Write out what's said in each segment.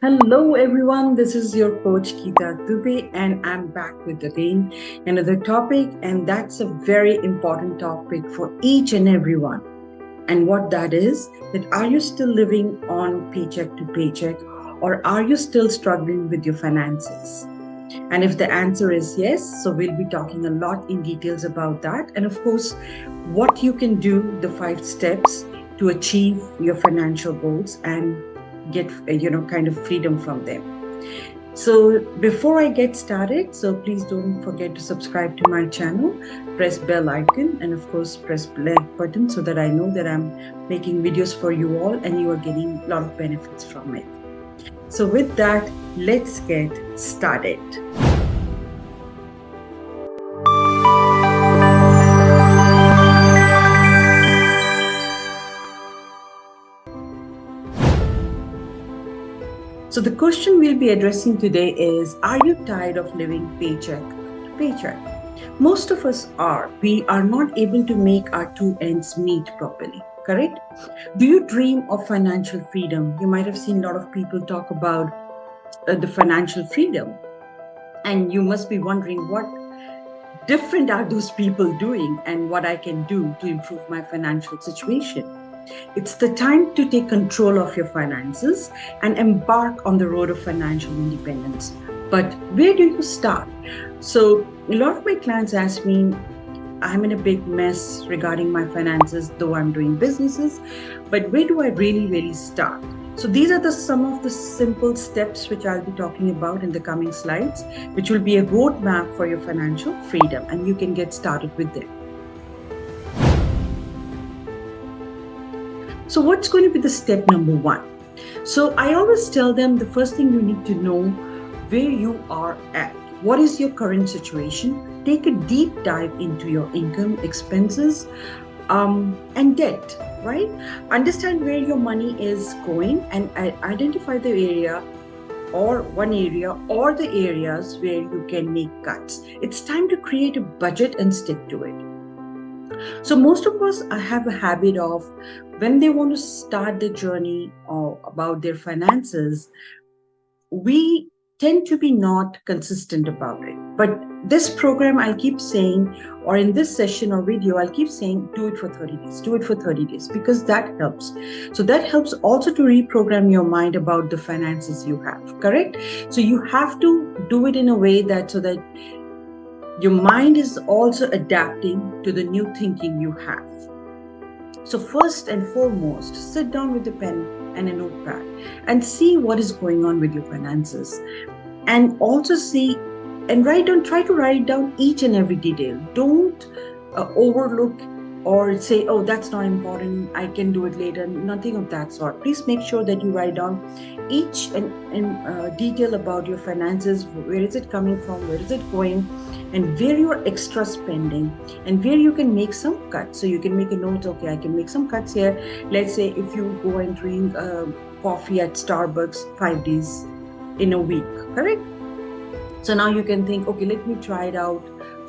Hello, everyone. This is your coach Geeta Dubey, and I'm back with again another topic, and that's a very important topic for each and everyone. And what that is that are you still living on paycheck to paycheck, or are you still struggling with your finances? And if the answer is yes, so we'll be talking a lot in details about that. And of course, what you can do, the 5 steps to achieve your financial goals and get, kind of freedom from them. So before I get started, so please don't forget to subscribe to my channel, press bell icon, and of course press like button so that I know that I'm making videos for you all and you are getting a lot of benefits from it. So with that, let's get started. So the question we'll be addressing today is, are you tired of living paycheck to paycheck? Most of us are. We are not able to make our two ends meet properly, correct? Do you dream of financial freedom? You might have seen a lot of people talk about the financial freedom, and you must be wondering what different are those people doing and what I can do to improve my financial situation. It's the time to take control of your finances and embark on the road of financial independence. But where do you start? So, a lot of my clients ask me, I'm in a big mess regarding my finances, though I'm doing businesses, but where do I really start? So these are some of the simple steps which I'll be talking about in the coming slides, which will be a roadmap for your financial freedom, and you can get started with them. So what's going to be the step number 1? So I always tell them the first thing you need to know where you are at. What is your current situation? Take a deep dive into your income, expenses, and debt, right? Understand where your money is going and identify the area or one area or the areas where you can make cuts. It's time to create a budget and stick to it. So most of us have a habit of when they want to start the journey about their finances, we tend to be not consistent about it. But this program, I'll keep saying, or in this session or video, I'll keep saying, do it for 30 days, do it for 30 days, because that helps. So that helps also to reprogram your mind about the finances you have, correct? So you have to do it in a way that so that your mind is also adapting to the new thinking you have. So first and foremost, sit down with a pen and a notepad and see what is going on with your finances. And also see and try to write down each and every detail. Don't overlook or say, oh, that's not important, I can do it later. Nothing of that sort. Please make sure that you write down each and detail about your finances. Where is it coming from? Where is it going? And where you are extra spending and where you can make some cuts. So you can make a note, okay, I can make some cuts here. Let's say if you go and drink coffee at Starbucks 5 days in a week, correct? So now you can think, okay, let me try it out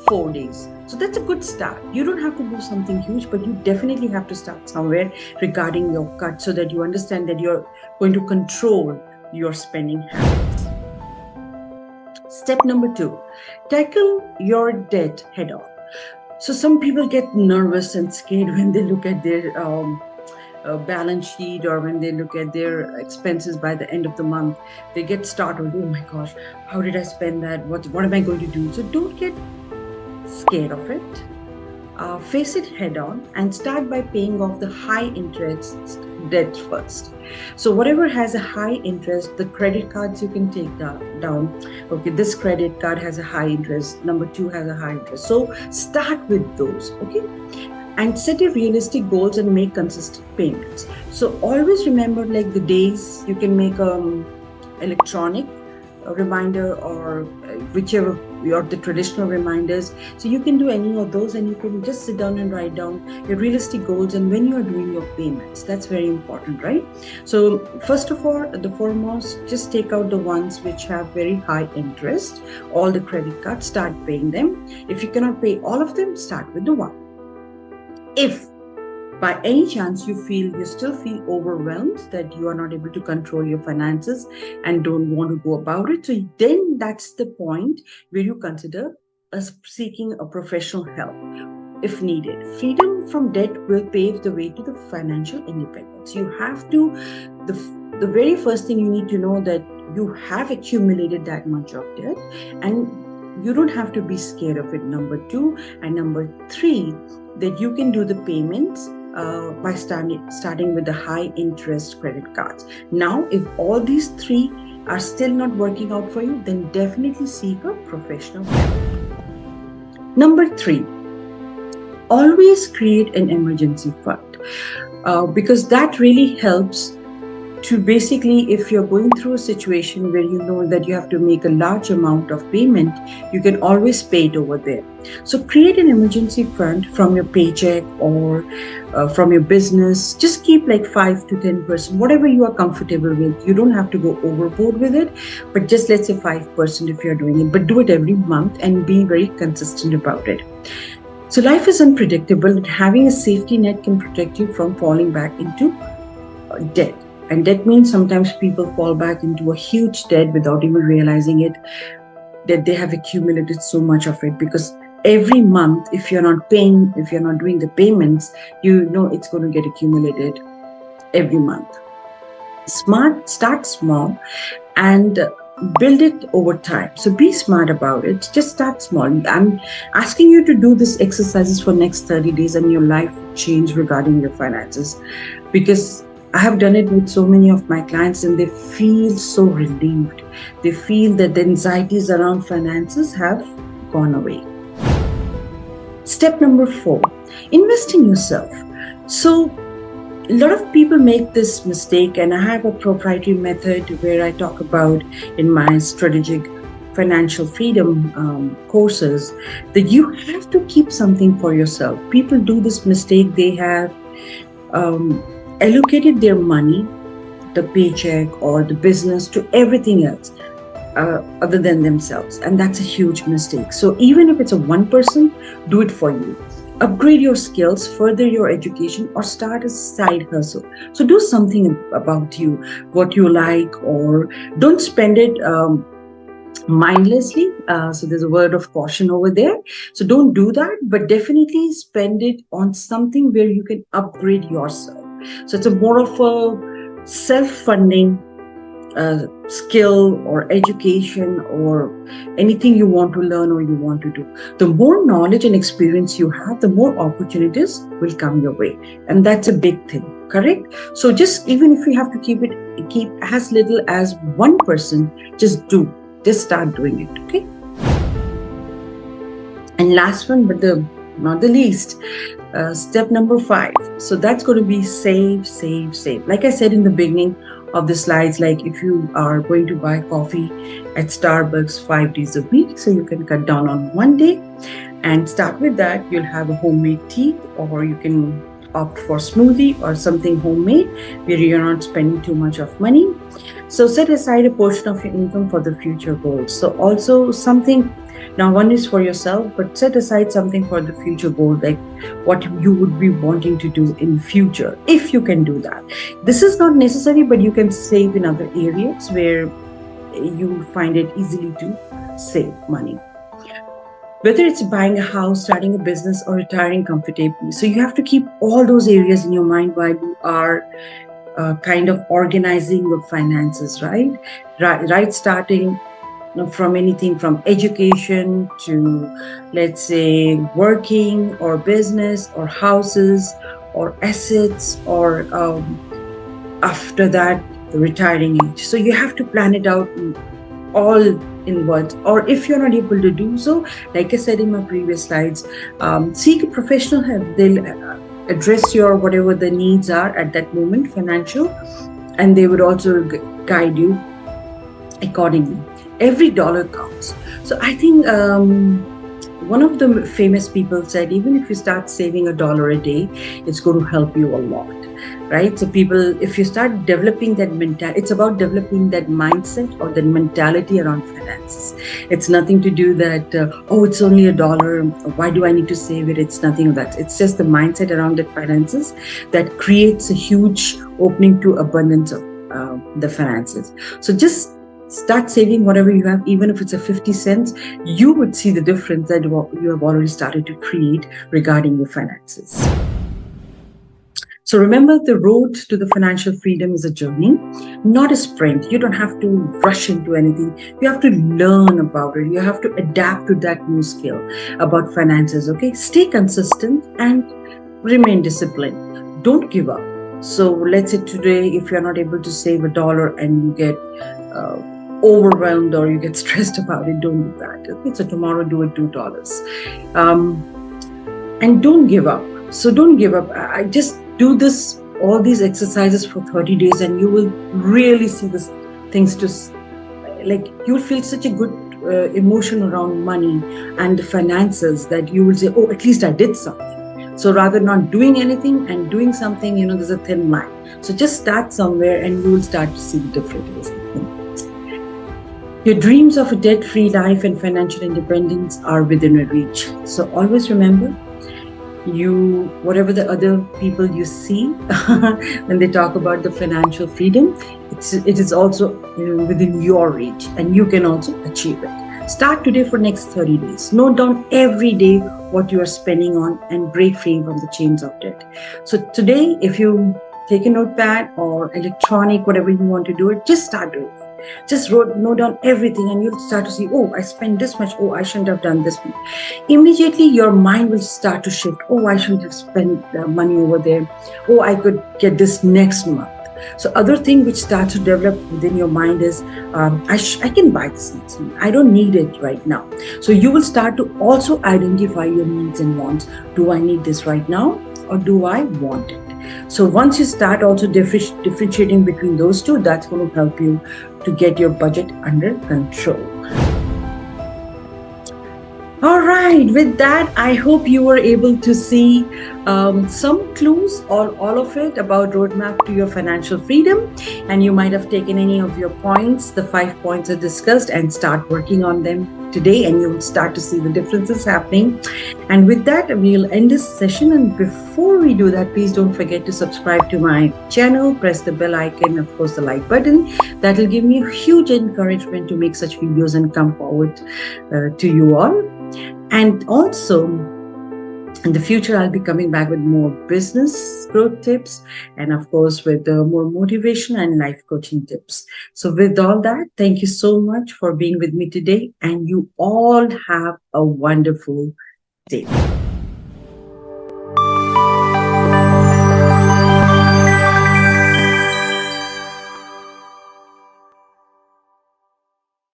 4 days. So that's a good start. You don't have to do something huge, but you definitely have to start somewhere regarding your cut so that you understand that you're going to control your spending habits. Step number 2, tackle your debt head on. So some people get nervous and scared when they look at their balance sheet or when they look at their expenses by the end of the month. They get startled. Oh my gosh, how did I spend that? What am I going to do? So don't get scared of it. Face it head on and start by paying off the high interest debt first. So whatever has a high interest, the credit cards you can take down. Okay, this credit card has a high interest. Number 2 has a high interest. So start with those. Okay. And set your realistic goals and make consistent payments. So always remember, like the days you can make electronic reminder or whichever or the traditional reminders. So you can do any of those and you can just sit down and write down your realistic goals and when you are doing your payments. That's very important, right? So first of all, the foremost, just take out the ones which have very high interest. All the credit cards, start paying them. If you cannot pay all of them, start with the one. If by any chance you still feel overwhelmed that you are not able to control your finances and don't want to go about it, so then that's the point where you consider seeking a professional help if needed. Freedom from debt will pave the way to the financial independence. You have to, the, the very first thing you need to know that you have accumulated that much of debt, and you don't have to be scared of it. Number two, and number three, that you can do the payments by starting with the high interest credit cards. Now, if all these three are still not working out for you, then definitely seek a professional help. Number three, always create an emergency fund, because that really helps to basically, if you're going through a situation where you know that you have to make a large amount of payment, you can always pay it over there. So create an emergency fund from your paycheck or from your business. Just keep like 5 to 10%, whatever you are comfortable with. You don't have to go overboard with it, but just let's say 5% if you're doing it, but do it every month and be very consistent about it. So life is unpredictable, and having a safety net can protect you from falling back into debt. And debt means sometimes people fall back into a huge debt without even realizing it, that they have accumulated so much of it. Because every month, if you're not paying, if you're not doing the payments, you know it's going to get accumulated every month. Start small and build it over time. So be smart about it. Just start small. I'm asking you to do this exercises for next 30 days and your life will change regarding your finances, because I have done it with so many of my clients and they feel so relieved. They feel that the anxieties around finances have gone away. Step number 4, invest in yourself. So a lot of people make this mistake, and I have a proprietary method where I talk about in my strategic financial freedom courses that you have to keep something for yourself. People do this mistake. They have allocated their money, the paycheck or the business, to everything else other than themselves. And that's a huge mistake. So even if it's a 1%, do it for you. Upgrade your skills, further your education, or start a side hustle. So do something about you, what you like, or don't spend it mindlessly. So there's a word of caution over there. So don't do that, but definitely spend it on something where you can upgrade yourself. So it's a more of a self-funding skill or education or anything you want to learn or you want to do. The more knowledge and experience you have, the more opportunities will come your way. And that's a big thing, correct? So just even if you have to keep as little as 1%, just start doing it, okay? And last one, but not the least, step number 5. So that's going to be save. Like I said in the beginning of the slides, like if you are going to buy coffee at Starbucks 5 days a week, so you can cut down on one day and start with that. You'll have a homemade tea, or you can opt for smoothie or something homemade where you're not spending too much of money. So set aside a portion of your income for the future goals. So also something, now one is for yourself, but set aside something for the future goal, like what you would be wanting to do in the future, if you can do that. This is not necessary, but you can save in other areas where you find it easily to save money. Whether it's buying a house, starting a business, or retiring comfortably. So you have to keep all those areas in your mind while you are kind of organizing your finances, right? Starting from anything from education to, let's say, working or business or houses or assets, or after that, the retiring age. So you have to plan it out all in once. Or if you're not able to do so, like I said in my previous slides, seek a professional help. They'll address your whatever the needs are at that moment, financial, and they would also guide you accordingly. Every dollar counts. So I think one of the famous people said, even if you start saving $1 a day, it's going to help you a lot, right? So people, if you start developing that mentality, it's about developing that mindset or that mentality around finances. It's nothing to do that, oh, it's only $1. Why do I need to save it? It's nothing of that. It's just the mindset around it finances that creates a huge opening to abundance of the finances. So just start saving whatever you have, even if it's a 50 cents, you would see the difference that you have already started to create regarding your finances. So remember, the road to the financial freedom is a journey, not a sprint. You don't have to rush into anything. You have to learn about it. You have to adapt to that new skill about finances. Okay, stay consistent and remain disciplined. Don't give up. So let's say today, if you're not able to save $1 and you get uh, overwhelmed or you get stressed about it, don't do that. Okay, so tomorrow do it $2. Um, and don't give up. So don't give up. I just do this, all these exercises for 30 days, and you will really see this things to like, you'll feel such a good emotion around money and finances that you will say, oh, at least I did something. So rather not doing anything and doing something, there's a thin line. So just start somewhere and you will start to see the difference. Your dreams of a debt free life and financial independence are within your reach. So always remember, whatever the other people you see when they talk about the financial freedom, it is also within your reach, and you can also achieve it. Start today for next 30 days. Note down every day what you are spending on and break free from the chains of debt. So today, if you take a notepad or electronic, whatever you want to do it, just start doing it. Just note down everything, and you'll start to see, oh, I spent this much, oh, I shouldn't have done this much. Immediately your mind will start to shift, oh, I shouldn't have spent money over there, oh, I could get this next month. So other thing which starts to develop within your mind is, I can buy this next month, I don't need it right now. So you will start to also identify your needs and wants. Do I need this right now, or do I want it? So once you start also differentiating between those two, that's going to help you to get your budget under control. All right, with that, I hope you were able to see some clues or all of it about roadmap to your financial freedom, and you might have taken any of your points, the 5 points I discussed, and start working on them today, and you will start to see the differences happening. And with that, we'll end this session. And before we do that, please don't forget to subscribe to my channel, press the bell icon, of course the like button. That will give me a huge encouragement to make such videos and come forward to you all. And also, in the future, I'll be coming back with more business growth tips, and of course with more motivation and life coaching tips. So with all that, thank you so much for being with me today, and you all have a wonderful day.